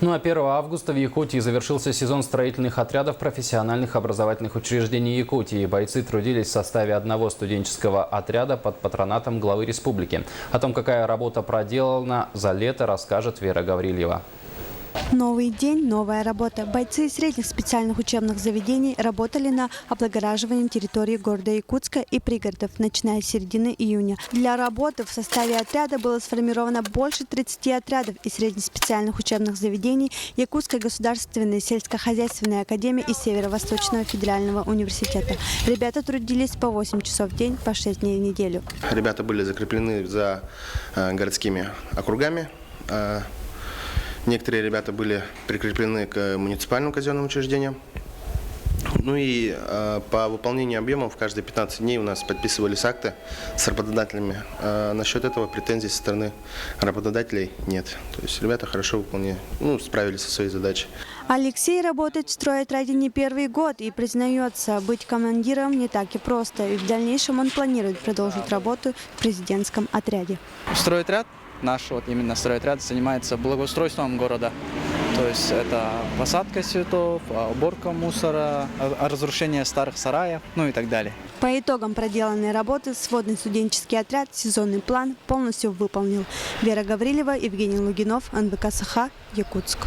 Ну а 1 августа в Якутии завершился сезон строительных отрядов профессиональных образовательных учреждений Якутии. Бойцы трудились в составе одного студенческого отряда под патронатом главы республики. О том, какая работа проделана за лето, расскажет Вера Гаврильева. Новый день, новая работа. Бойцы средних специальных учебных заведений работали на облагораживании территории города Якутска и пригородов, начиная с середины июня. Для работы в составе отряда было сформировано больше 30 отрядов из средних специальных учебных заведений Якутской государственной сельскохозяйственной академии и Северо-Восточного федерального университета. Ребята трудились по 8 часов в день, по 6 дней в неделю. Ребята были закреплены за городскими округами. Некоторые ребята были прикреплены к муниципальным казенным учреждениям. Ну и по выполнению объемов каждые 15 дней у нас подписывались акты с работодателями. Насчет этого претензий со стороны работодателей нет. То есть ребята хорошо выполнили, справились со своей задачей. Алексей работает в стройотряде не первый год и признается, быть командиром не так и просто. И в дальнейшем он планирует продолжить работу в президентском отряде. Стройотряд наш, именно стройотряд, занимается благоустройством города. То есть это посадка цветов, уборка мусора, разрушение старых сараев, и так далее. По итогам проделанной работы сводный студенческий отряд сезонный план полностью выполнил. Вера Гаврилева, Евгений Лугинов, НВК СХ, Якутск.